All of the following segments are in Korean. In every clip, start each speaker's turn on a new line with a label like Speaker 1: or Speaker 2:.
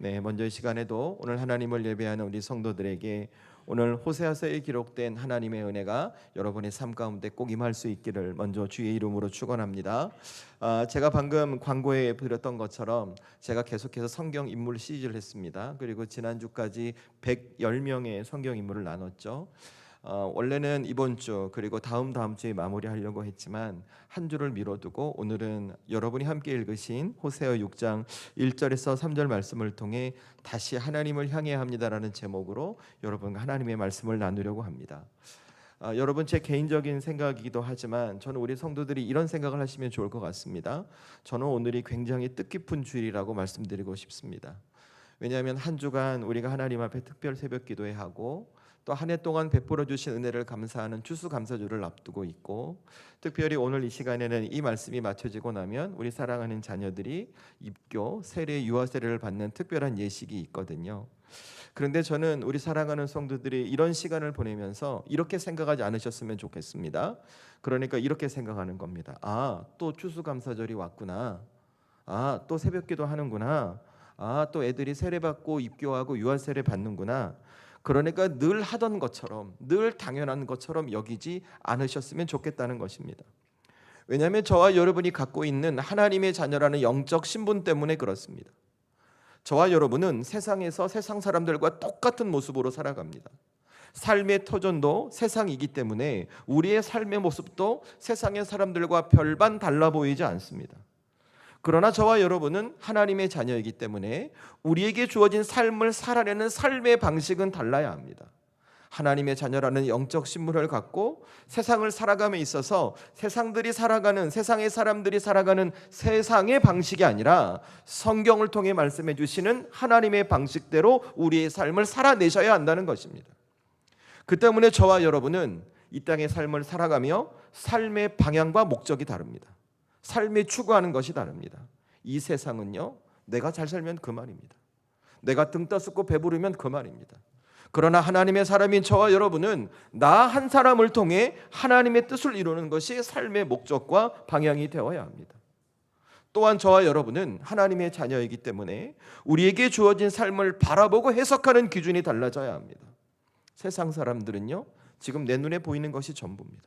Speaker 1: 네, 먼저 이 시간에도 오늘 하나님을 예배하는 우리 성도들에게 오늘 호세아서에 기록된 하나님의 은혜가 여러분의 삶 가운데 꼭 임할 수 있기를 먼저 주의 이름으로 축원합니다. 제가 방금 광고에 드렸던 것처럼 제가 계속해서 성경 인물 시리즈를 했습니다. 그리고 지난주까지 110명의 성경 인물을 나눴죠. 원래는 이번 주 그리고 다음 주에 마무리하려고 했지만 한 주를 미뤄두고 오늘은 여러분이 함께 읽으신 호세아 6장 1절에서 3절 말씀을 통해 다시 하나님을 향해야 합니다라는 제목으로 여러분과 하나님의 말씀을 나누려고 합니다. 여러분, 제 개인적인 생각이기도 하지만 저는 우리 성도들이 이런 생각을 하시면 좋을 것 같습니다. 저는 오늘이 굉장히 뜻깊은 주일이라고 말씀드리고 싶습니다. 왜냐하면 한 주간 우리가 하나님 앞에 특별 새벽 기도회 하고 또 한 해 동안 베풀어 주신 은혜를 감사하는 추수감사주를 앞두고 있고, 특별히 오늘 이 시간에는 이 말씀이 맞춰지고 나면 우리 사랑하는 자녀들이 입교, 세례, 유아 세례를 받는 특별한 예식이 있거든요. 그런데 저는 우리 사랑하는 성도들이 이런 시간을 보내면서 이렇게 생각하지 않으셨으면 좋겠습니다. 그러니까 이렇게 생각하는 겁니다. 또 추수감사절이 왔구나. 또 새벽기도 하는구나. 또 애들이 세례받고 입교하고 유아 세례 받는구나. 그러니까 늘 하던 것처럼, 늘 당연한 것처럼 여기지 않으셨으면 좋겠다는 것입니다. 왜냐하면 저와 여러분이 갖고 있는 하나님의 자녀라는 영적 신분 때문에 그렇습니다. 저와 여러분은 세상에서 세상 사람들과 똑같은 모습으로 살아갑니다. 삶의 터전도 세상이기 때문에 우리의 삶의 모습도 세상의 사람들과 별반 달라 보이지 않습니다. 그러나 저와 여러분은 하나님의 자녀이기 때문에 우리에게 주어진 삶을 살아내는 삶의 방식은 달라야 합니다. 하나님의 자녀라는 영적 신분을 갖고 세상을 살아감에 있어서 세상의 사람들이 살아가는 세상의 방식이 아니라 성경을 통해 말씀해 주시는 하나님의 방식대로 우리의 삶을 살아내셔야 한다는 것입니다. 그 때문에 저와 여러분은 이 땅의 삶을 살아가며 삶의 방향과 목적이 다릅니다. 삶에 추구하는 것이 다릅니다. 이 세상은요, 내가 잘 살면 그만입니다. 내가 등 떠쓰고 배부르면 그만입니다. 그러나 하나님의 사람인 저와 여러분은 나 한 사람을 통해 하나님의 뜻을 이루는 것이 삶의 목적과 방향이 되어야 합니다. 또한 저와 여러분은 하나님의 자녀이기 때문에 우리에게 주어진 삶을 바라보고 해석하는 기준이 달라져야 합니다. 세상 사람들은요, 지금 내 눈에 보이는 것이 전부입니다.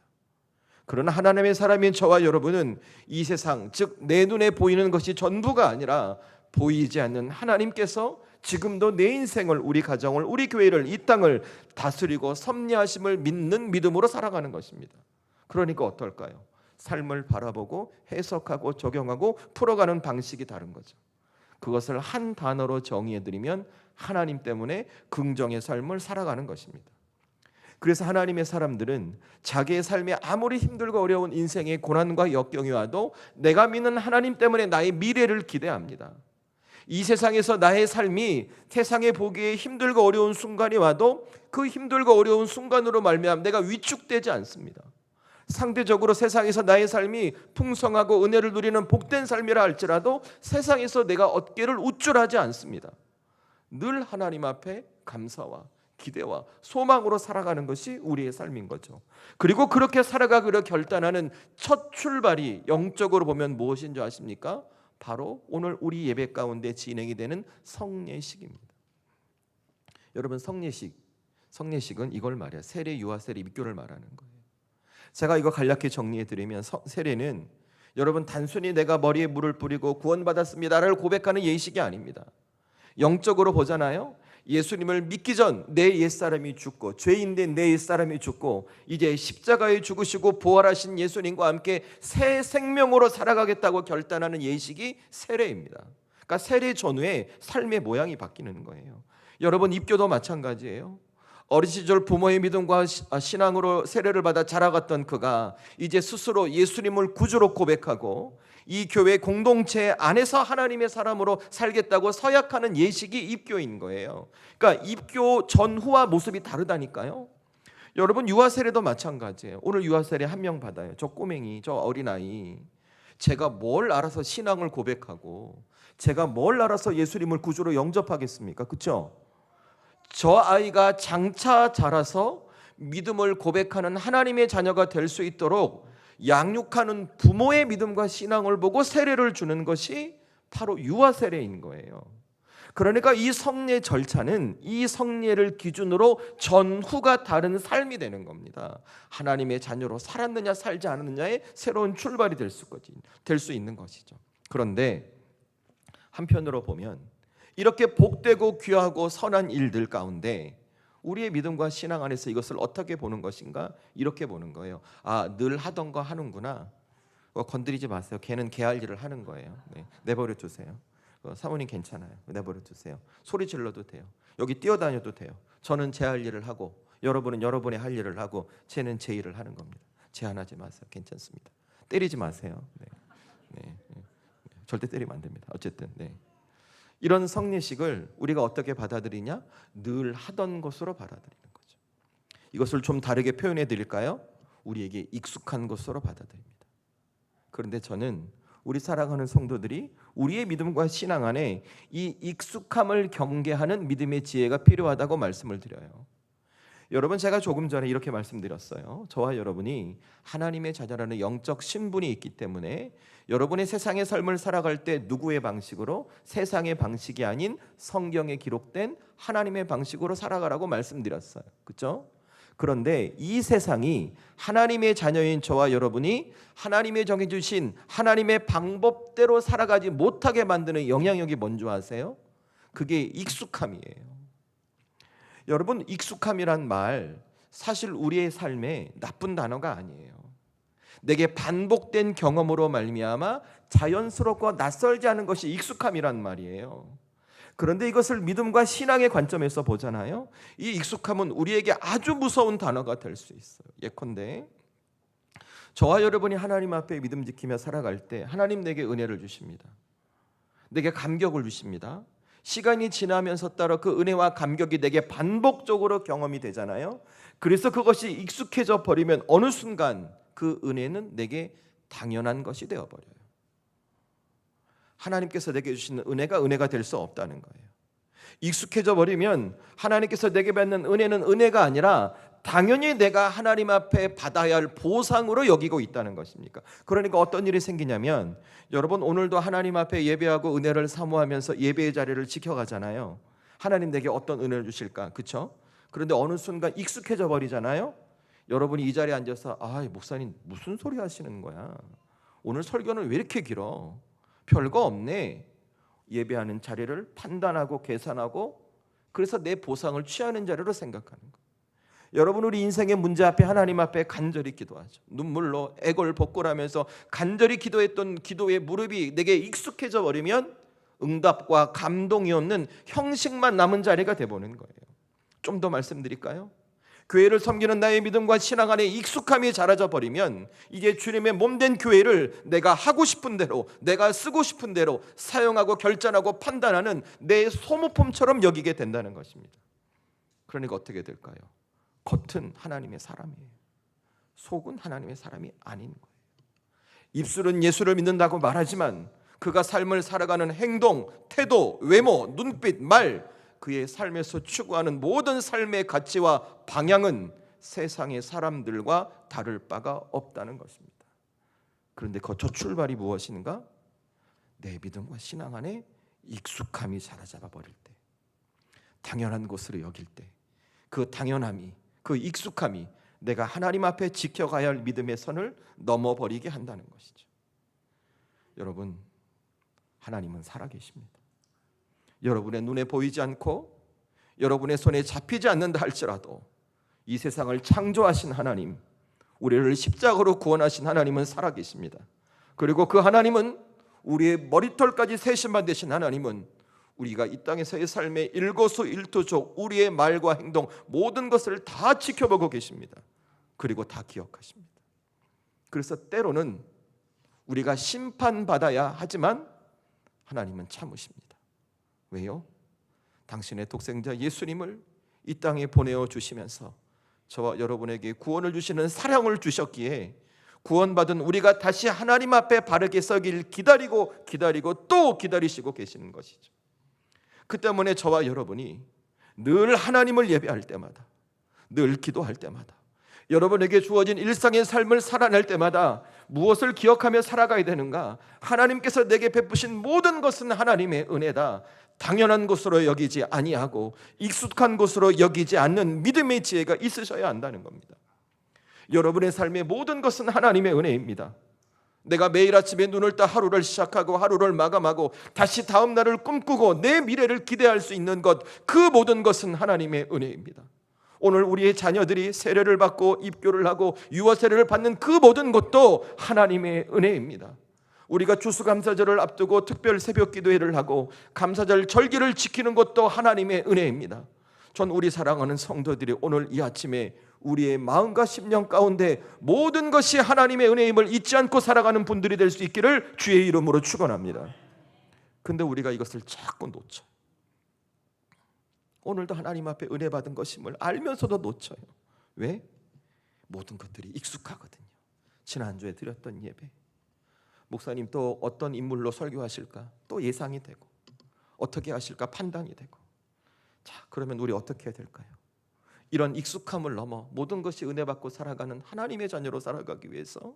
Speaker 1: 그러나 하나님의 사람인 저와 여러분은 이 세상, 즉 내 눈에 보이는 것이 전부가 아니라 보이지 않는 하나님께서 지금도 내 인생을, 우리 가정을, 우리 교회를, 이 땅을 다스리고 섭리하심을 믿는 믿음으로 살아가는 것입니다. 그러니까 어떨까요? 삶을 바라보고 해석하고 적용하고 풀어가는 방식이 다른 거죠. 그것을 한 단어로 정의해드리면 하나님 때문에 긍정의 삶을 살아가는 것입니다. 그래서 하나님의 사람들은 자기의 삶에 아무리 힘들고 어려운 인생의 고난과 역경이 와도 내가 믿는 하나님 때문에 나의 미래를 기대합니다. 이 세상에서 나의 삶이 세상에 보기에 힘들고 어려운 순간이 와도 그 힘들고 어려운 순간으로 말미암아 내가 위축되지 않습니다. 상대적으로 세상에서 나의 삶이 풍성하고 은혜를 누리는 복된 삶이라 할지라도 세상에서 내가 어깨를 우쭐하지 않습니다. 늘 하나님 앞에 감사와 기대와 소망으로 살아가는 것이 우리의 삶인 거죠. 그리고 그렇게 살아가기로 결단하는 첫 출발이 영적으로 보면 무엇인 줄 아십니까? 바로 오늘 우리 예배 가운데 진행이 되는 성례식입니다. 여러분, 성례식은 이걸 말해요. 세례, 유아 세례, 입교를 말하는 거예요. 제가 이거 간략히 정리해 드리면 세례는 여러분 단순히 내가 머리에 물을 뿌리고 구원받았습니다를 고백하는 예식이 아닙니다. 영적으로 보잖아요. 예수님을 믿기 전 내 옛사람이 죽고, 죄인된 내 옛사람이 죽고 이제 십자가에 죽으시고 부활하신 예수님과 함께 새 생명으로 살아가겠다고 결단하는 예식이 세례입니다. 그러니까 세례 전후에 삶의 모양이 바뀌는 거예요. 여러분, 입교도 마찬가지예요. 어린 시절 부모의 믿음과 신앙으로 세례를 받아 자라갔던 그가 이제 스스로 예수님을 구주로 고백하고 이 교회 공동체 안에서 하나님의 사람으로 살겠다고 서약하는 예식이 입교인 거예요. 그러니까 입교 전후와 모습이 다르다니까요. 여러분, 유아 세례도 마찬가지예요. 오늘 유아 세례 한 명 받아요. 저 꼬맹이, 저 어린아이. 제가 뭘 알아서 신앙을 고백하고 제가 뭘 알아서 예수님을 구주로 영접하겠습니까? 그렇죠? 저 아이가 장차 자라서 믿음을 고백하는 하나님의 자녀가 될 수 있도록 양육하는 부모의 믿음과 신앙을 보고 세례를 주는 것이 바로 유아 세례인 거예요. 그러니까 이 성례 절차는 이 성례를 기준으로 전후가 다른 삶이 되는 겁니다. 하나님의 자녀로 살았느냐 살지 않았느냐의 새로운 출발이 될 수 있는 것이죠. 그런데 한편으로 보면 이렇게 복되고 귀하고 선한 일들 가운데 우리의 믿음과 신앙 안에서 이것을 어떻게 보는 것인가? 이렇게 보는 거예요. 늘 하던 거 하는구나. 건드리지 마세요. 걔는 걔 할 일을 하는 거예요. 네, 내버려 두세요. 사모님 괜찮아요. 내버려 두세요. 소리 질러도 돼요. 여기 뛰어다녀도 돼요. 저는 제 할 일을 하고 여러분은 여러분의 할 일을 하고 쟤는 제 일을 하는 겁니다. 제한하지 마세요. 괜찮습니다. 때리지 마세요. 네. 네. 절대 때리면 안 됩니다. 어쨌든 이런 성례식을 우리가 어떻게 받아들이냐? 늘 하던 것으로 받아들이는 거죠. 이것을 좀 다르게 표현해 드릴까요? 우리에게 익숙한 것으로 받아들입니다. 그런데 저는 우리 사랑하는 성도들이 우리의 믿음과 신앙 안에 이 익숙함을 경계하는 믿음의 지혜가 필요하다고 말씀을 드려요. 여러분, 제가 조금 전에 이렇게 말씀드렸어요. 저와 여러분이 하나님의 자녀라는 영적 신분이 있기 때문에 여러분의 세상의 삶을 살아갈 때 누구의 방식으로? 세상의 방식이 아닌 성경에 기록된 하나님의 방식으로 살아가라고 말씀드렸어요. 그렇죠? 그런데 이 세상이 하나님의 자녀인 저와 여러분이 하나님의 정해주신 하나님의 방법대로 살아가지 못하게 만드는 영향력이 뭔지 아세요? 그게 익숙함이에요. 여러분, 익숙함이란 말 사실 우리의 삶에 나쁜 단어가 아니에요. 내게 반복된 경험으로 말미암아 자연스럽고 낯설지 않은 것이 익숙함이란 말이에요. 그런데 이것을 믿음과 신앙의 관점에서 보잖아요. 이 익숙함은 우리에게 아주 무서운 단어가 될 수 있어요. 예컨대 저와 여러분이 하나님 앞에 믿음 지키며 살아갈 때 하나님 내게 은혜를 주십니다. 내게 감격을 주십니다. 시간이 지나면서 따라 그 은혜와 감격이 내게 반복적으로 경험이 되잖아요. 그래서 그것이 익숙해져 버리면 어느 순간 그 은혜는 내게 당연한 것이 되어버려요. 하나님께서 내게 주시는 은혜가 될 수 없다는 거예요. 익숙해져 버리면 하나님께서 내게 받는 은혜는 은혜가 아니라 당연히 내가 하나님 앞에 받아야 할 보상으로 여기고 있다는 것입니까? 그러니까 어떤 일이 생기냐면 여러분, 오늘도 하나님 앞에 예배하고 은혜를 사모하면서 예배의 자리를 지켜가잖아요. 하나님 내게 어떤 은혜를 주실까? 그렇죠? 그런데 어느 순간 익숙해져 버리잖아요. 여러분이 이 자리에 앉아서 목사님 무슨 소리 하시는 거야? 오늘 설교는 왜 이렇게 길어? 별거 없네. 예배하는 자리를 판단하고 계산하고 그래서 내 보상을 취하는 자리로 생각하는 거예요. 여러분, 우리 인생의 문제 앞에 하나님 앞에 간절히 기도하죠. 눈물로 애걸복걸하면서 간절히 기도했던 기도의 무릎이 내게 익숙해져 버리면 응답과 감동이 없는 형식만 남은 자리가 돼버리는 거예요. 좀 더 말씀드릴까요? 교회를 섬기는 나의 믿음과 신앙 안에 익숙함이 자라져 버리면 이게 주님의 몸된 교회를 내가 하고 싶은 대로, 내가 쓰고 싶은 대로 사용하고 결정하고 판단하는 내 소모품처럼 여기게 된다는 것입니다. 그러니까 어떻게 될까요? 겉은 하나님의 사람이에요. 속은 하나님의 사람이 아닌 거예요. 입술은 예수를 믿는다고 말하지만 그가 삶을 살아가는 행동, 태도, 외모, 눈빛, 말, 그의 삶에서 추구하는 모든 삶의 가치와 방향은 세상의 사람들과 다를 바가 없다는 것입니다. 그런데 저 출발이 무엇인가? 내 믿음과 신앙 안에 익숙함이 사로잡아 버릴 때, 당연한 것으로 여길 때, 그 당연함이, 그 익숙함이 내가 하나님 앞에 지켜가야 할 믿음의 선을 넘어버리게 한다는 것이죠. 여러분, 하나님은 살아계십니다. 여러분의 눈에 보이지 않고 여러분의 손에 잡히지 않는다 할지라도 이 세상을 창조하신 하나님, 우리를 십자가로 구원하신 하나님은 살아계십니다. 그리고 그 하나님은 우리의 머리털까지 세심만 되신 하나님은 우리가 이 땅에서의 삶의 일거수일투족, 우리의 말과 행동 모든 것을 다 지켜보고 계십니다. 그리고 다 기억하십니다. 그래서 때로는 우리가 심판받아야 하지만 하나님은 참으십니다. 왜요? 당신의 독생자 예수님을 이 땅에 보내어 주시면서 저와 여러분에게 구원을 주시는 사랑을 주셨기에 구원받은 우리가 다시 하나님 앞에 바르게 서길 기다리고 또 기다리시고 계시는 것이죠. 그 때문에 저와 여러분이 늘 하나님을 예배할 때마다, 늘 기도할 때마다, 여러분에게 주어진 일상의 삶을 살아낼 때마다 무엇을 기억하며 살아가야 되는가? 하나님께서 내게 베푸신 모든 것은 하나님의 은혜다. 당연한 것으로 여기지 아니하고 익숙한 것으로 여기지 않는 믿음의 지혜가 있으셔야 한다는 겁니다. 여러분의 삶의 모든 것은 하나님의 은혜입니다. 내가 매일 아침에 눈을 떠 하루를 시작하고 하루를 마감하고 다시 다음 날을 꿈꾸고 내 미래를 기대할 수 있는 것, 그 모든 것은 하나님의 은혜입니다. 오늘 우리의 자녀들이 세례를 받고 입교를 하고 유아 세례를 받는 그 모든 것도 하나님의 은혜입니다. 우리가 추수감사절을 앞두고 특별 새벽 기도회를 하고 감사절 절기를 지키는 것도 하나님의 은혜입니다. 전 우리 사랑하는 성도들이 오늘 이 아침에 우리의 마음과 심령 가운데 모든 것이 하나님의 은혜임을 잊지 않고 살아가는 분들이 될 수 있기를 주의 이름으로 축원합니다. 근데 우리가 이것을 자꾸 놓쳐요. 오늘도 하나님 앞에 은혜 받은 것임을 알면서도 놓쳐요. 왜? 모든 것들이 익숙하거든요. 지난주에 드렸던 예배, 목사님 또 어떤 인물로 설교하실까 또 예상이 되고, 어떻게 하실까 판단이 되고, 자, 그러면 우리 어떻게 해야 될까요? 이런 익숙함을 넘어 모든 것이 은혜 받고 살아가는 하나님의 자녀로 살아가기 위해서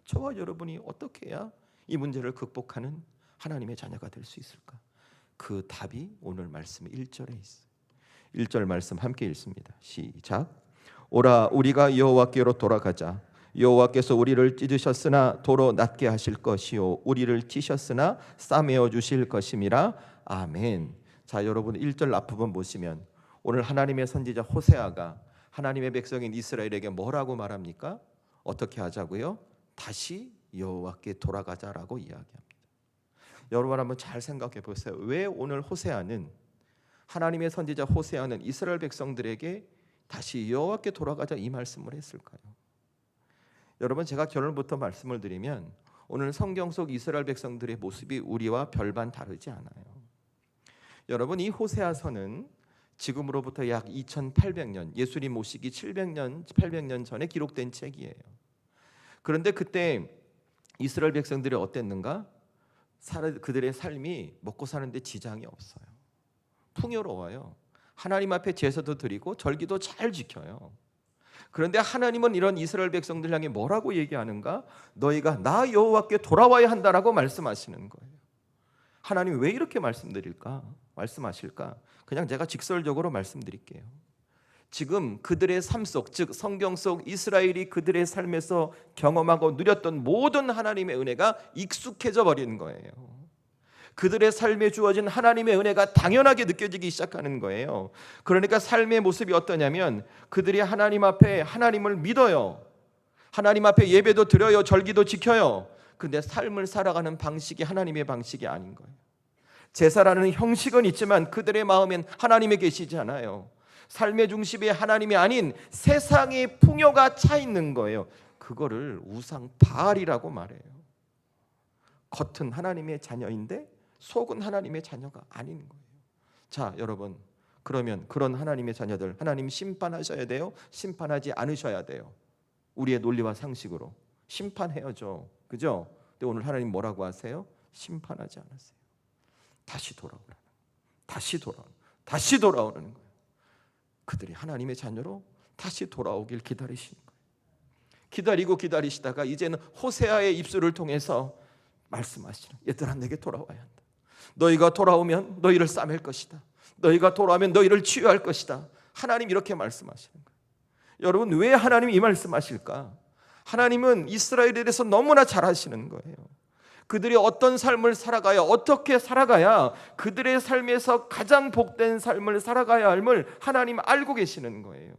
Speaker 1: 저와 여러분이 어떻게 해야 이 문제를 극복하는 하나님의 자녀가 될 수 있을까? 그 답이 오늘 말씀 1절에 있어요. 1절 말씀 함께 읽습니다. 시작. 오라 우리가 여호와께로 돌아가자. 여호와께서 우리를 찢으셨으나 도로 낫게 하실 것이요 우리를 찌셨으나 싸매어 주실 것임이라. 아멘. 자, 여러분 1절 앞부분 보시면 오늘 하나님의 선지자 호세아가 하나님의 백성인 이스라엘에게 뭐라고 말합니까? 어떻게 하자고요? 다시 여호와께 돌아가자라고 이야기합니다. 여러분 한번 잘 생각해 보세요. 왜 오늘 호세아는, 하나님의 선지자 호세아는 이스라엘 백성들에게 다시 여호와께 돌아가자 이 말씀을 했을까요? 여러분, 제가 결론부터 말씀을 드리면 오늘 성경 속 이스라엘 백성들의 모습이 우리와 별반 다르지 않아요. 여러분, 이 호세아서는 지금으로부터 약 2800년, 예수님 오시기 800년 전에 기록된 책이에요. 그런데 그때 이스라엘 백성들이 어땠는가? 그들의 삶이 먹고 사는데 지장이 없어요. 풍요로워요. 하나님 앞에 제사도 드리고 절기도 잘 지켜요. 그런데 하나님은 이런 이스라엘 백성들 향해 뭐라고 얘기하는가? 너희가 나 여호와께 돌아와야 한다라고 말씀하시는 거예요. 하나님 왜 이렇게 말씀하실까? 그냥 제가 직설적으로 말씀드릴게요. 지금 그들의 삶 속, 즉 성경 속 이스라엘이 그들의 삶에서 경험하고 누렸던 모든 하나님의 은혜가 익숙해져 버리는 거예요. 그들의 삶에 주어진 하나님의 은혜가 당연하게 느껴지기 시작하는 거예요. 그러니까 삶의 모습이 어떠냐면 그들이 하나님 앞에 하나님을 믿어요. 하나님 앞에 예배도 드려요. 절기도 지켜요. 근데 삶을 살아가는 방식이 하나님의 방식이 아닌 거예요. 제사라는 형식은 있지만 그들의 마음엔 하나님이 계시지 않아요. 삶의 중심에 하나님이 아닌 세상의 풍요가 차 있는 거예요. 그거를 우상 바알이라고 말해요. 겉은 하나님의 자녀인데 속은 하나님의 자녀가 아닌 거예요. 자, 여러분, 그러면 그런 하나님의 자녀들 하나님 심판하셔야 돼요? 심판하지 않으셔야 돼요? 우리의 논리와 상식으로 심판해야죠. 그죠? 근데 오늘 하나님 뭐라고 하세요? 심판하지 않으세요. 다시 돌아오라는 거예요. 그들이 하나님의 자녀로 다시 돌아오길 기다리시는 거예요. 기다리시다가 이제는 호세아의 입술을 통해서 말씀하시는, 얘들아 내게 돌아와야 한다. 너희가 돌아오면 너희를 싸맬 것이다. 너희가 돌아오면 너희를 치유할 것이다. 하나님 이렇게 말씀하시는 거예요. 여러분, 왜 하나님이 이 말씀하실까? 하나님은 이스라엘에 대해서 너무나 잘 아시는 거예요. 그들이 어떤 삶을 살아가야, 어떻게 살아가야 그들의 삶에서 가장 복된 삶을 살아가야 함을 하나님 알고 계시는 거예요.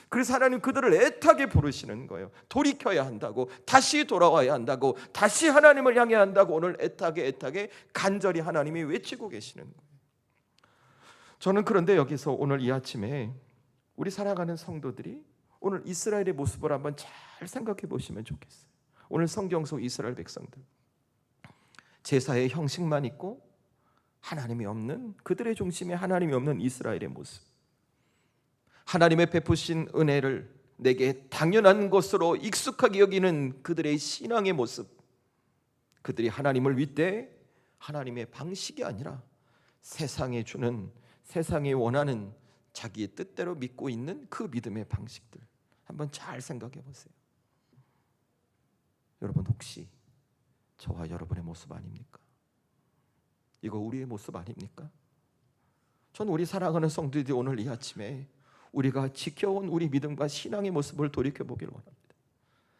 Speaker 1: 그래서 하나님 그들을 애타게 부르시는 거예요. 돌이켜야 한다고, 다시 돌아와야 한다고, 다시 하나님을 향해야 한다고 오늘 애타게 간절히 하나님이 외치고 계시는 거예요. 저는 그런데 여기서 오늘 이 아침에 우리 살아가는 성도들이 오늘 이스라엘의 모습을 한번 잘 생각해 보시면 좋겠어요. 오늘 성경 속 이스라엘 백성들, 제사의 형식만 있고 하나님이 없는, 그들의 중심에 하나님이 없는 이스라엘의 모습, 하나님의 베푸신 은혜를 내게 당연한 것으로 익숙하게 여기는 그들의 신앙의 모습, 그들이 하나님을 믿되 하나님의 방식이 아니라 세상에 주는, 세상이 원하는 자기의 뜻대로 믿고 있는 그 믿음의 방식들 한번 잘 생각해 보세요. 여러분, 혹시 저와 여러분의 모습 아닙니까? 이거 우리의 모습 아닙니까? 전 우리 사랑하는 성도들이 오늘 이 아침에 우리가 지켜온 우리 믿음과 신앙의 모습을 돌이켜보기를 원합니다.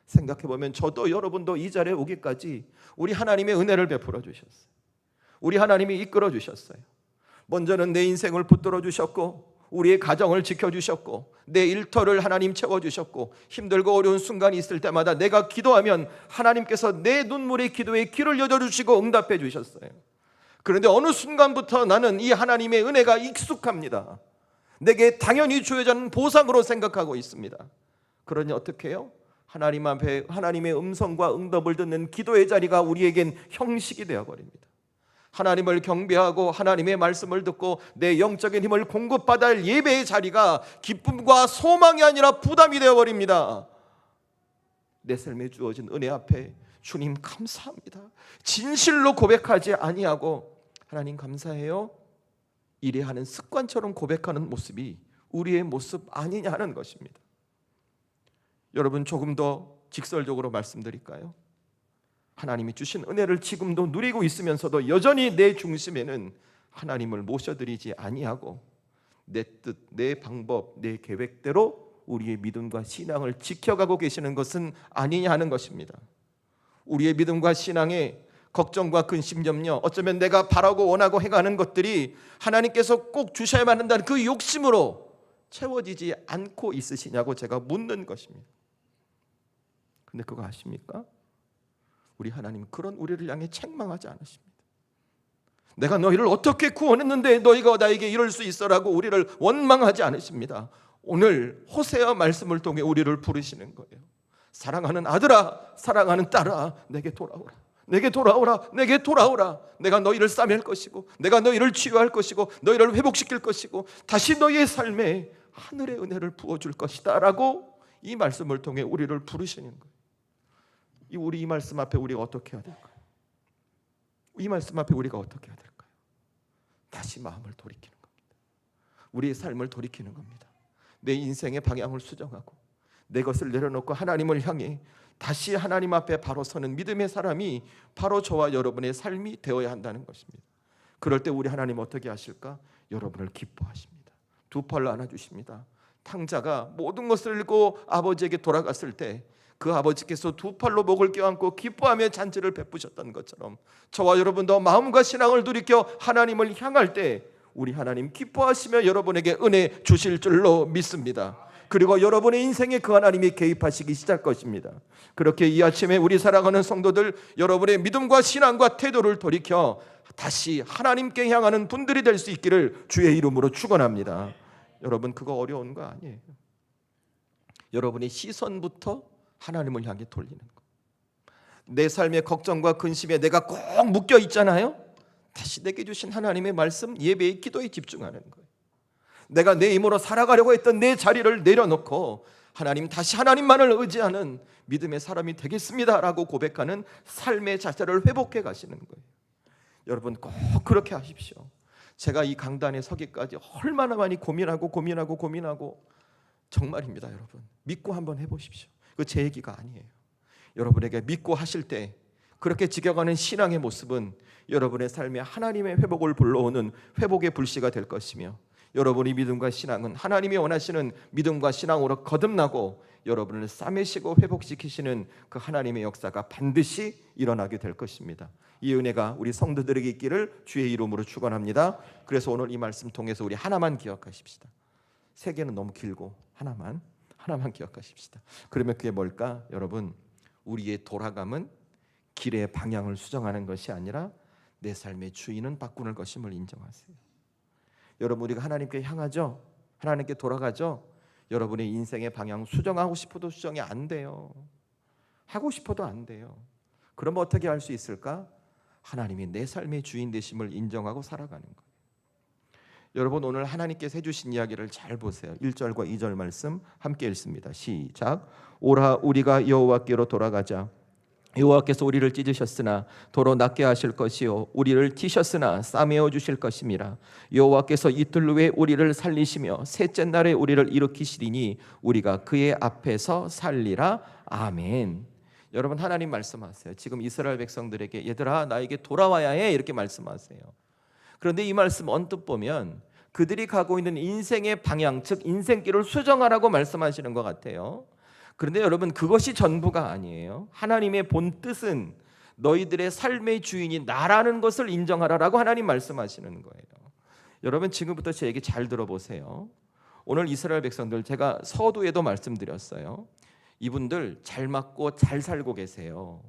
Speaker 1: 생각해보면 저도 여러분도 이 자리에 오기까지 우리 하나님의 은혜를 베풀어 주셨어요. 우리 하나님이 이끌어 주셨어요. 먼저는 내 인생을 붙들어 주셨고, 우리의 가정을 지켜주셨고, 내 일터를 하나님 채워주셨고, 힘들고 어려운 순간이 있을 때마다 내가 기도하면 하나님께서 내 눈물의 기도에 귀를 열어주시고 응답해 주셨어요. 그런데 어느 순간부터 나는 이 하나님의 은혜가 익숙합니다. 내게 당연히 주어지는 보상으로 생각하고 있습니다. 그러니 어떻게 해요? 하나님 앞에 하나님의 음성과 응답을 듣는 기도의 자리가 우리에겐 형식이 되어버립니다. 하나님을 경배하고 하나님의 말씀을 듣고 내 영적인 힘을 공급받아야 할 예배의 자리가 기쁨과 소망이 아니라 부담이 되어버립니다. 내 삶에 주어진 은혜 앞에 주님 감사합니다, 진실로 고백하지 아니하고 하나님 감사해요 이래 하는 습관처럼 고백하는 모습이 우리의 모습 아니냐 하는 것입니다. 여러분, 조금 더 직설적으로 말씀드릴까요? 하나님이 주신 은혜를 지금도 누리고 있으면서도 여전히 내 중심에는 하나님을 모셔드리지 아니하고 내 뜻, 내 방법, 내 계획대로 우리의 믿음과 신앙을 지켜가고 계시는 것은 아니냐 하는 것입니다. 우리의 믿음과 신앙에 걱정과 근심, 염려, 어쩌면 내가 바라고 원하고 해가는 것들이 하나님께서 꼭 주셔야만 한다는 그 욕심으로 채워지지 않고 있으시냐고 제가 묻는 것입니다. 근데 그거 아십니까? 우리 하나님 그런 우리를 향해 책망하지 않으십니다. 내가 너희를 어떻게 구원했는데 너희가 나에게 이럴 수 있어라고 우리를 원망하지 않으십니다. 오늘 호세아 말씀을 통해 우리를 부르시는 거예요. 사랑하는 아들아, 사랑하는 딸아, 내게 돌아오라, 내게 돌아오라, 내게 돌아오라. 내가 너희를 싸맬 것이고, 내가 너희를 치유할 것이고, 너희를 회복시킬 것이고, 다시 너희의 삶에 하늘의 은혜를 부어줄 것이다 라고 이 말씀을 통해 우리를 부르시는 거예요. 우리 이 말씀 앞에 우리가 어떻게 해야 될까요? 이 말씀 앞에 우리가 어떻게 해야 될까요? 다시 마음을 돌이키는 겁니다. 우리의 삶을 돌이키는 겁니다. 내 인생의 방향을 수정하고 내 것을 내려놓고 하나님을 향해 다시 하나님 앞에 바로 서는 믿음의 사람이 바로 저와 여러분의 삶이 되어야 한다는 것입니다. 그럴 때 우리 하나님 어떻게 하실까? 여러분을 기뻐하십니다. 두 팔로 안아주십니다. 탕자가 모든 것을 잃고 아버지에게 돌아갔을 때 그 아버지께서 두 팔로 목을 껴안고 기뻐하며 잔치를 베푸셨던 것처럼 저와 여러분도 마음과 신앙을 돌이켜 하나님을 향할 때 우리 하나님 기뻐하시며 여러분에게 은혜 주실 줄로 믿습니다. 그리고 여러분의 인생에 그 하나님이 개입하시기 시작할 것입니다. 그렇게 이 아침에 우리 사랑하는 성도들, 여러분의 믿음과 신앙과 태도를 돌이켜 다시 하나님께 향하는 분들이 될 수 있기를 주의 이름으로 축원합니다. 여러분, 그거 어려운 거 아니에요. 여러분의 시선부터 하나님을 향해 돌리는 거. 내 삶의 걱정과 근심에 내가 꼭 묶여 있잖아요. 다시 내게 주신 하나님의 말씀, 예배의 기도에 집중하는 거예요. 내가 내 힘으로 살아가려고 했던 내 자리를 내려놓고 하나님, 다시 하나님만을 의지하는 믿음의 사람이 되겠습니다라고 고백하는 삶의 자세를 회복해 가시는 거예요. 여러분, 꼭 그렇게 하십시오. 제가 이 강단에 서기까지 얼마나 많이 고민하고 정말입니다. 여러분, 믿고 한번 해보십시오. 그 제 얘기가 아니에요. 여러분에게 믿고 하실 때 그렇게 지켜가는 신앙의 모습은 여러분의 삶에 하나님의 회복을 불러오는 회복의 불씨가 될 것이며, 여러분의 믿음과 신앙은 하나님이 원하시는 믿음과 신앙으로 거듭나고 여러분을 싸매시고 회복시키시는 그 하나님의 역사가 반드시 일어나게 될 것입니다. 이 은혜가 우리 성도들에게 있기를 주의 이름으로 축원합니다. 그래서 오늘 이 말씀 통해서 우리 하나만 기억하십시다. 세 개는 너무 길고 하나만 기억하십시다. 그러면 그게 뭘까? 여러분, 우리의 돌아감은 길의 방향을 수정하는 것이 아니라 내 삶의 주인은 바꾸는 것임을 인정하세요. 여러분, 우리가 하나님께 향하죠. 하나님께 돌아가죠. 여러분의 인생의 방향 수정하고 싶어도 수정이 안 돼요. 하고 싶어도 안 돼요. 그러면 어떻게 할 수 있을까? 하나님이 내 삶의 주인 되심을 인정하고 살아가는 거예요. 여러분, 오늘 하나님께서 해주신 이야기를 잘 보세요. 1절과 2절 말씀 함께 읽습니다. 시작. 오라, 우리가 여호와께로 돌아가자. 여호와께서 우리를 찢으셨으나 도로 낫게 하실 것이요, 우리를 치셨으나 싸매어 주실 것임이라. 여호와께서 이틀 후에 우리를 살리시며 셋째 날에 우리를 일으키시리니 우리가 그의 앞에서 살리라. 아멘. 여러분, 하나님 말씀하세요. 지금 이스라엘 백성들에게 얘들아, 나에게 돌아와야 해, 이렇게 말씀하세요. 그런데 이 말씀 언뜻 보면 그들이 가고 있는 인생의 방향, 즉 인생길을 수정하라고 말씀하시는 것 같아요. 그런데 여러분, 그것이 전부가 아니에요. 하나님의 본 뜻은 너희들의 삶의 주인이 나라는 것을 인정하라라고 하나님 말씀하시는 거예요. 여러분, 지금부터 제 얘기 잘 들어보세요. 오늘 이스라엘 백성들, 제가 서두에도 말씀드렸어요. 이분들 잘 맞고 잘 살고 계세요.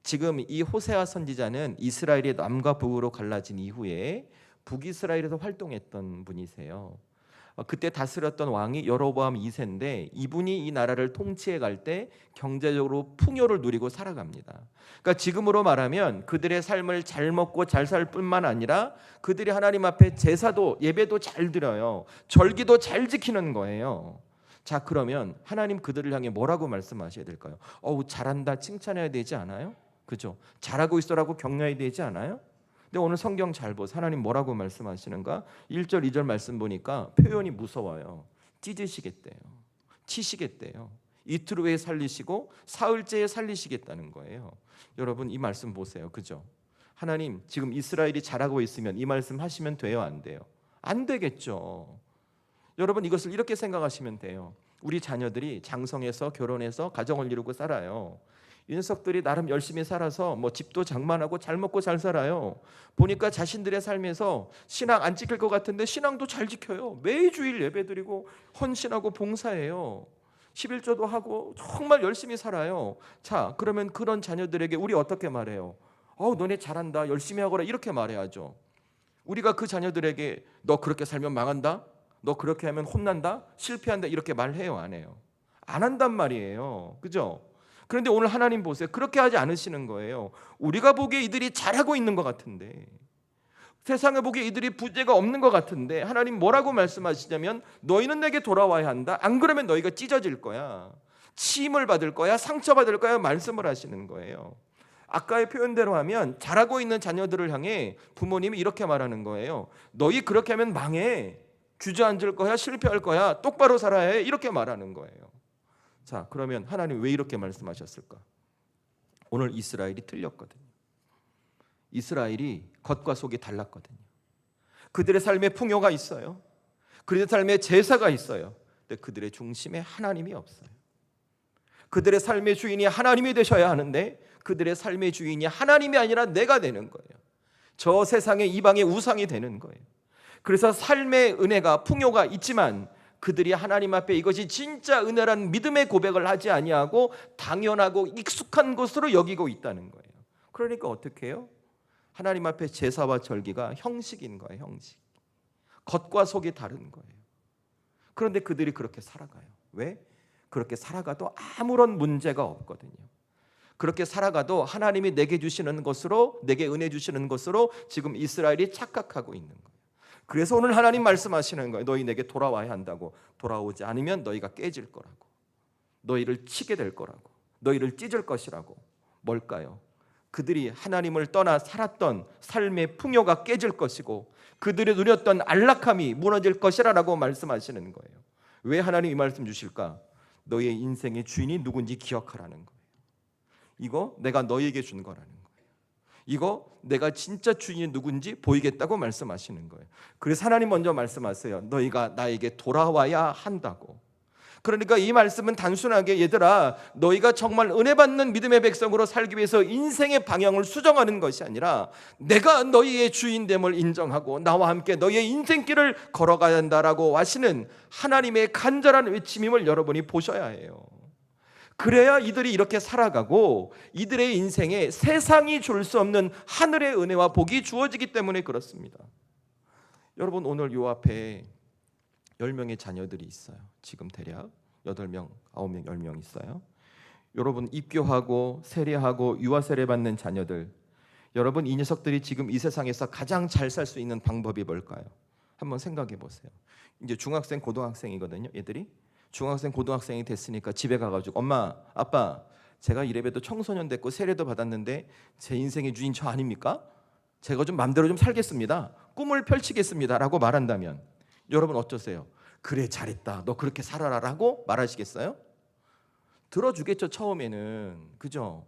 Speaker 1: 지금 이 호세아 선지자는 이스라엘이 남과 북으로 갈라진 이후에 북이스라엘에서 활동했던 분이세요. 그때 다스렸던 왕이 여로보암 2세인데 이분이 이 나라를 통치해 갈 때 경제적으로 풍요를 누리고 살아갑니다. 그러니까 지금으로 말하면 그들의 삶을 잘 먹고 잘 살 뿐만 아니라 그들이 하나님 앞에 제사도 예배도 잘 드려요. 절기도 잘 지키는 거예요. 자, 그러면 하나님 그들을 향해 뭐라고 말씀하셔야 될까요? 잘한다 칭찬해야 되지 않아요? 그죠? 잘하고 있어라고 격려해야 되지 않아요? 근데 오늘 성경 잘 보세요. 하나님 뭐라고 말씀하시는가? 1절 2절 말씀 보니까 표현이 무서워요. 찢으시겠대요. 치시겠대요. 이틀 후에 살리시고 사흘째에 살리시겠다는 거예요. 여러분, 이 말씀 보세요. 그죠? 하나님 지금 이스라엘이 잘하고 있으면 이 말씀 하시면 돼요, 안 돼요? 안 되겠죠. 여러분, 이것을 이렇게 생각하시면 돼요. 우리 자녀들이 장성해서 결혼해서 가정을 이루고 살아요. 이 녀석들이 나름 열심히 살아서 집도 장만하고 잘 먹고 잘 살아요. 보니까 자신들의 삶에서 신앙 안 지킬 것 같은데 신앙도 잘 지켜요. 매주일 예배드리고 헌신하고 봉사해요. 11조도 하고 정말 열심히 살아요. 자, 그러면 그런 자녀들에게 우리 어떻게 말해요? 너네 잘한다, 열심히 하거라, 이렇게 말해야죠. 우리가 그 자녀들에게 너 그렇게 살면 망한다, 너 그렇게 하면 혼난다, 실패한다, 이렇게 말해요, 안 해요? 안 한단 말이에요. 그죠? 그런데 오늘 하나님 보세요. 그렇게 하지 않으시는 거예요. 우리가 보기에 이들이 잘하고 있는 것 같은데, 세상에 보기에 이들이 부재가 없는 것 같은데 하나님 뭐라고 말씀하시냐면 너희는 내게 돌아와야 한다. 안 그러면 너희가 찢어질 거야. 치임을 받을 거야. 상처받을 거야. 말씀을 하시는 거예요. 아까의 표현대로 하면 잘하고 있는 자녀들을 향해 부모님이 이렇게 말하는 거예요. 너희 그렇게 하면 망해. 주저앉을 거야. 실패할 거야. 똑바로 살아야 해. 이렇게 말하는 거예요. 자, 그러면 하나님 왜 이렇게 말씀하셨을까? 오늘 이스라엘이 틀렸거든요. 이스라엘이 겉과 속이 달랐거든요. 그들의 삶에 풍요가 있어요. 그들의 삶에 제사가 있어요. 근데 그들의 중심에 하나님이 없어요. 그들의 삶의 주인이 하나님이 되셔야 하는데 그들의 삶의 주인이 하나님이 아니라 내가 되는 거예요. 저 세상의 이방의 우상이 되는 거예요. 그래서 삶의 은혜가 풍요가 있지만 그들이 하나님 앞에 이것이 진짜 은혜라는 믿음의 고백을 하지 아니하고 당연하고 익숙한 것으로 여기고 있다는 거예요. 그러니까 어떻게 해요? 하나님 앞에 제사와 절기가 형식인 거예요. 형식. 겉과 속이 다른 거예요. 그런데 그들이 그렇게 살아가요. 왜? 그렇게 살아가도 아무런 문제가 없거든요. 그렇게 살아가도 하나님이 내게 주시는 것으로, 내게 은혜 주시는 것으로 지금 이스라엘이 착각하고 있는 거예요. 그래서 오늘 하나님 말씀하시는 거예요. 너희 내게 돌아와야 한다고. 돌아오지 않으면 너희가 깨질 거라고. 너희를 치게 될 거라고. 너희를 찢을 것이라고. 뭘까요? 그들이 하나님을 떠나 살았던 삶의 풍요가 깨질 것이고 그들이 누렸던 안락함이 무너질 것이라고 말씀하시는 거예요. 왜 하나님 이 말씀 주실까? 너희의 인생의 주인이 누군지 기억하라는 거예요. 이거 내가 너희에게 준 거라는 거예요. 이거 내가 진짜 주인이 누군지 보이겠다고 말씀하시는 거예요. 그래서 하나님 먼저 말씀하세요. 너희가 나에게 돌아와야 한다고. 그러니까 이 말씀은 단순하게 얘들아 너희가 정말 은혜 받는 믿음의 백성으로 살기 위해서 인생의 방향을 수정하는 것이 아니라 내가 너희의 주인됨을 인정하고 나와 함께 너희의 인생길을 걸어가야 한다라고 하시는 하나님의 간절한 외침임을 여러분이 보셔야 해요. 그래야 이들이 이렇게 살아가고 이들의 인생에 세상이 줄 수 없는 하늘의 은혜와 복이 주어지기 때문에 그렇습니다. 여러분, 오늘 요 앞에 10명의 자녀들이 있어요. 지금 대략 8명, 9명, 10명 있어요. 여러분, 입교하고 세례하고 유아 세례 받는 자녀들, 여러분 이 녀석들이 지금 이 세상에서 가장 잘 살 수 있는 방법이 뭘까요? 한번 생각해 보세요. 이제 중학생, 고등학생이거든요. 얘들이 중학생, 고등학생이 됐으니까 집에 가가지고 엄마, 아빠, 제가 이래봬도 청소년 됐고 세례도 받았는데 제 인생의 주인 저 아닙니까? 제가 좀 맘대로 좀 살겠습니다. 꿈을 펼치겠습니다 라고 말한다면 여러분 어떠세요? 그래 잘했다, 너 그렇게 살아라 라고 말하시겠어요? 들어주겠죠 처음에는. 그죠?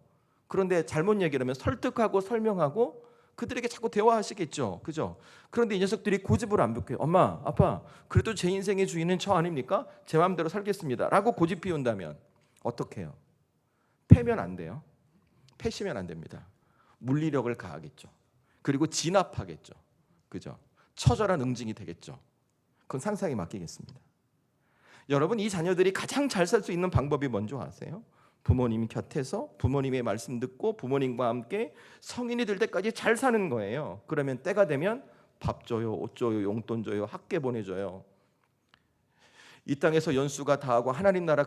Speaker 1: 그런데 잘못 얘기를 하면 설득하고 설명하고 그들에게 자꾸 대화하시겠죠. 그죠? 그런데 이 녀석들이 고집을 안 피워요. 엄마, 아빠, 그래도 제 인생의 주인은 저 아닙니까? 제 마음대로 살겠습니다 라고 고집 피운다면 어떻게 해요? 패면 안 돼요. 패시면 안 됩니다. 물리력을 가하겠죠. 그리고 진압하겠죠. 그죠? 처절한 응징이 되겠죠. 그건 상상에 맡기겠습니다. 여러분, 이 자녀들이 가장 잘 살 수 있는 방법이 뭔지 아세요? 부모님 곁에서 부모님의 말씀 듣고 부모님과 함께 성인이 될 때까지 잘 사는 거예요. 그러면 때가 되면 밥 줘요, 옷 줘요, 용돈 줘요, 학교 보내줘요. 이 땅에서 연수가 다하고 하나님 나라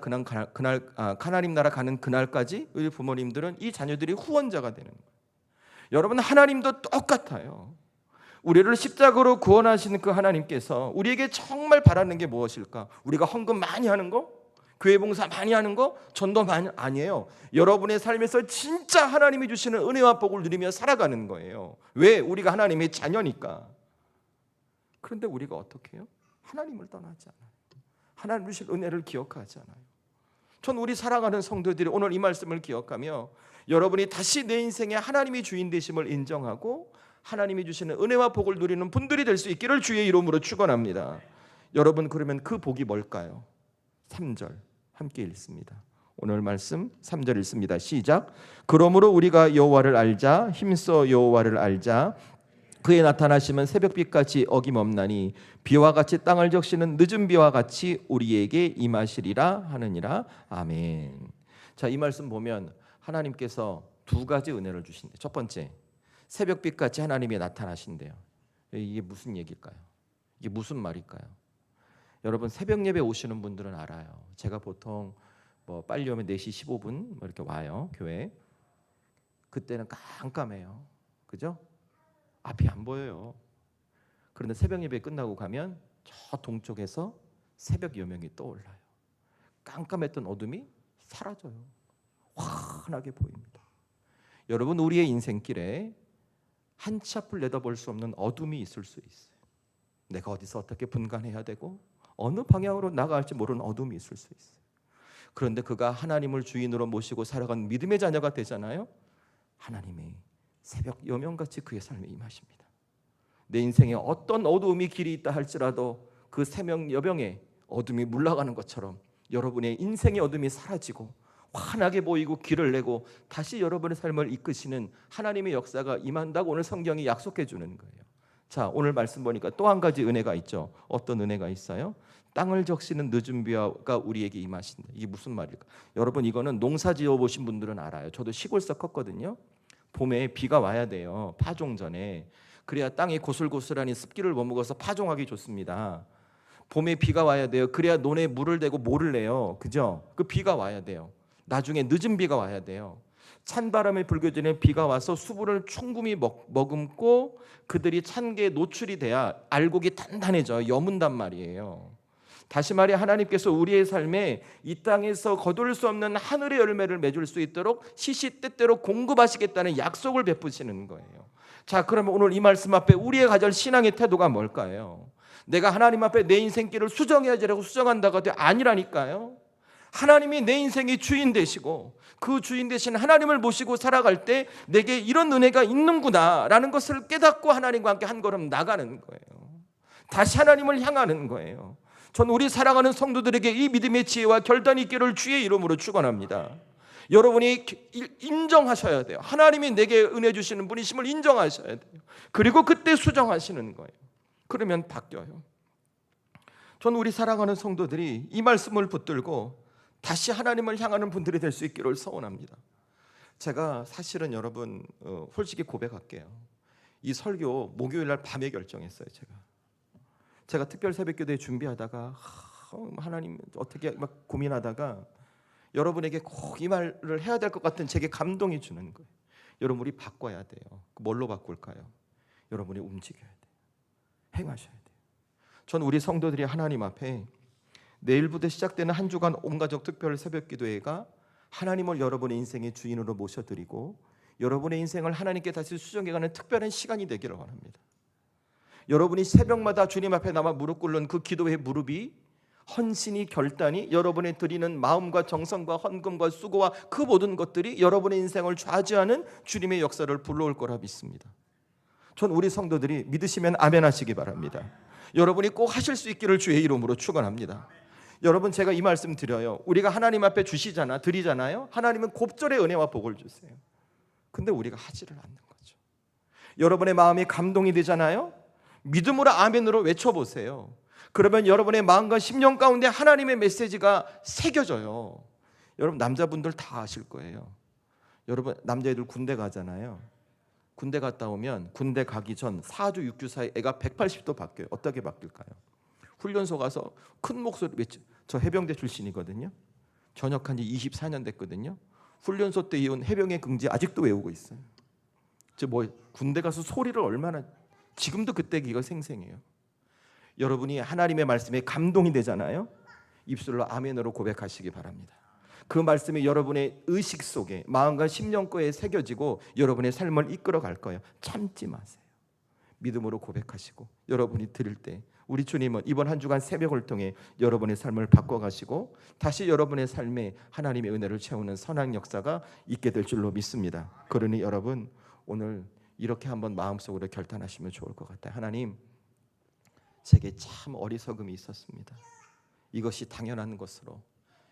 Speaker 1: 하나님 나라 가는 그날까지 우리 부모님들은 이 자녀들이 후원자가 되는 거예요. 여러분, 하나님도 똑같아요. 우리를 십자가로 구원하시는 그 하나님께서 우리에게 정말 바라는 게 무엇일까? 우리가 헌금 많이 하는 거? 교회 봉사 많이 하는 거? 전도 많이? 아니에요. 여러분의 삶에서 진짜 하나님이 주시는 은혜와 복을 누리며 살아가는 거예요. 왜? 우리가 하나님의 자녀니까. 그런데 우리가 어떻게 해요? 하나님을 떠나지 않아요. 하나님 주실 은혜를 기억하지 않아요. 전 우리 사랑하는 성도들이 오늘 이 말씀을 기억하며 여러분이 다시 내 인생에 하나님이 주인 되심을 인정하고 하나님이 주시는 은혜와 복을 누리는 분들이 될 수 있기를 주의 이름으로 축원합니다. 여러분, 그러면 그 복이 뭘까요? 3절 함께 읽습니다. 오늘 말씀 3절 읽습니다. 시작. 그러므로 우리가 여호와를 알자, 힘써 여호와를 알자. 그의 나타나심은 새벽빛같이 어김없나니 비와 같이 땅을 적시는 늦은 비와 같이 우리에게 임하시리라 하느니라. 아멘. 자, 이 말씀 보면 하나님께서 두 가지 은혜를 주신대요. 첫 번째, 새벽빛같이 하나님이 나타나신대요. 이게 무슨 얘기일까요? 이게 무슨 말일까요? 여러분, 새벽 예배 오시는 분들은 알아요. 제가 보통 뭐 빨리 오면 4시 15분 뭐 이렇게 와요, 교회. 그때는 깜깜해요. 그죠? 앞이 안 보여요. 그런데 새벽 예배 끝나고 가면 저 동쪽에서 새벽 여명이 떠올라요. 깜깜했던 어둠이 사라져요. 환하게 보입니다. 여러분, 우리의 인생길에 한 치 앞을 내다볼 수 없는 어둠이 있을 수 있어요. 내가 어디서 어떻게 분간해야 되고 어느 방향으로 나아갈지 모르는 어둠이 있을 수 있어요. 그런데 그가 하나님을 주인으로 모시고 살아간 믿음의 자녀가 되잖아요. 하나님이 새벽 여명같이 그의 삶에 임하십니다. 내 인생에 어떤 어두움이 길이 있다 할지라도 그 새벽 여명에 어둠이 물러가는 것처럼 여러분의 인생의 어둠이 사라지고 환하게 보이고 길을 내고 다시 여러분의 삶을 이끄시는 하나님의 역사가 임한다고 오늘 성경이 약속해 주는 거예요. 자, 오늘 말씀 보니까 또 한 가지 은혜가 있죠. 어떤 은혜가 있어요? 땅을 적시는 늦은 비가 우리에게 임하신다. 이게 무슨 말일까? 여러분, 이거는 농사 지어 보신 분들은 알아요. 저도 시골서 컸거든요. 봄에 비가 와야 돼요. 파종 전에. 그래야 땅이 고슬고슬하니 습기를 머금어서 파종하기 좋습니다. 봄에 비가 와야 돼요. 그래야 논에 물을 대고 모를 내요. 그죠? 그 비가 와야 돼요. 나중에 늦은 비가 와야 돼요. 찬바람이 불기 전에 비가 와서 수분을 충분히 머금고 그들이 찬게에 노출이 돼야 알곡이 단단해져 여문단 말이에요. 다시 말해, 하나님께서 우리의 삶에 이 땅에서 거둘 수 없는 하늘의 열매를 맺을 수 있도록 시시때때로 공급하시겠다는 약속을 베푸시는 거예요. 자, 그러면 오늘 이 말씀 앞에 우리의 가질 신앙의 태도가 뭘까요? 내가 하나님 앞에 내 인생길을 수정해야지라고 수정한다고 해도 아니라니까요. 하나님이 내 인생의 주인 되시고 그 주인 되신 하나님을 모시고 살아갈 때 내게 이런 은혜가 있는구나 라는 것을 깨닫고 하나님과 함께 한 걸음 나가는 거예요. 다시 하나님을 향하는 거예요. 전 우리 사랑하는 성도들에게 이 믿음의 지혜와 결단이 있기를 주의 이름으로 축원합니다. 여러분이 인정하셔야 돼요. 하나님이 내게 은혜 주시는 분이심을 인정하셔야 돼요. 그리고 그때 수정하시는 거예요. 그러면 바뀌어요. 전 우리 사랑하는 성도들이 이 말씀을 붙들고 다시 하나님을 향하는 분들이 될 수 있기를 소원합니다. 제가 사실은 여러분 솔직히 고백할게요. 이 설교 목요일 날 밤에 결정했어요. 제가 특별 새벽기도회 준비하다가 하나님 어떻게 막 고민하다가 여러분에게 꼭 이 말을 해야 될 것 같은 제게 감동이 주는 거예요. 여러분, 우리 바꿔야 돼요. 뭘로 바꿀까요? 여러분이 움직여야 돼요. 행하셔야 돼요. 전 우리 성도들이 하나님 앞에 내일부터 시작되는 한 주간 온가족 특별 새벽기도회가 하나님을 여러분의 인생의 주인으로 모셔드리고 여러분의 인생을 하나님께 다시 수정해가는 특별한 시간이 되기를 원합니다. 여러분이 새벽마다 주님 앞에 남아 무릎 꿇는 그 기도의 무릎이 헌신이 결단이 여러분이 드리는 마음과 정성과 헌금과 수고와 그 모든 것들이 여러분의 인생을 좌지하는 주님의 역사를 불러올 거라 믿습니다. 전 우리 성도들이 믿으시면 아멘 하시기 바랍니다. 여러분이 꼭 하실 수 있기를 주의 이름으로 축원합니다. 여러분, 제가 이 말씀 드려요. 우리가 하나님 앞에 드리잖아요. 하나님은 곱절의 은혜와 복을 주세요. 근데 우리가 하지를 않는 거죠. 여러분의 마음이 감동이 되잖아요. 믿음으로 아멘으로 외쳐보세요. 그러면 여러분의 마음과 심령 가운데 하나님의 메시지가 새겨져요. 여러분, 남자분들 다 아실 거예요. 여러분, 남자애들 군대 가잖아요. 군대 갔다 오면 군대 가기 전 4주 6주 사이 애가 180도 바뀌어요. 어떻게 바뀔까요? 훈련소 가서 큰 목소리 외쳐. 저 해병대 출신이거든요. 전역한 지 24년 됐거든요. 훈련소 때 이은 해병의 긍지 아직도 외우고 있어요. 군대 가서 소리를 얼마나, 지금도 그때 기가 생생해요. 여러분이 하나님의 말씀에 감동이 되잖아요. 입술로 아멘으로 고백하시기 바랍니다. 그 말씀이 여러분의 의식 속에, 마음과 심령거에 새겨지고 여러분의 삶을 이끌어 갈 거예요. 참지 마세요. 믿음으로 고백하시고 여러분이 드릴 때 우리 주님은 이번 한 주간 새벽을 통해 여러분의 삶을 바꿔가시고 다시 여러분의 삶에 하나님의 은혜를 채우는 선한 역사가 있게 될 줄로 믿습니다. 그러니 여러분, 오늘 이렇게 한번 마음속으로 결단하시면 좋을 것 같아요. 하나님, 제게 참 어리석음이 있었습니다. 이것이 당연한 것으로,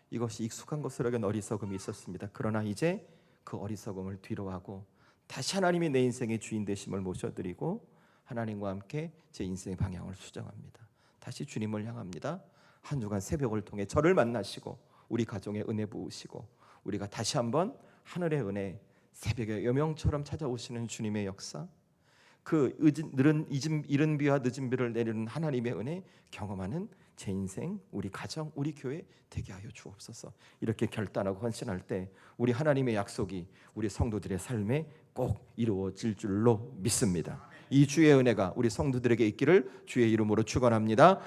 Speaker 1: 이것이 익숙한 것으로 여긴 어리석음이 있었습니다. 그러나 이제 그 어리석음을 뒤로하고 다시 하나님이 내 인생의 주인 되심을 모셔드리고 하나님과 함께 제 인생의 방향을 수정합니다. 다시 주님을 향합니다. 한 주간 새벽을 통해 저를 만나시고 우리 가정에 은혜 부으시고 우리가 다시 한번 하늘의 은혜, 새벽의 여명처럼 찾아오시는 주님의 역사, 그 이른 비와 늦은 비를 내리는 하나님의 은혜 경험하는 제 인생, 우리 가정, 우리 교회 되게 하여 주옵소서. 이렇게 결단하고 헌신할 때 우리 하나님의 약속이 우리 성도들의 삶에 꼭 이루어질 줄로 믿습니다. 이 주의 은혜가 우리 성도들에게 있기를 주의 이름으로 축원합니다.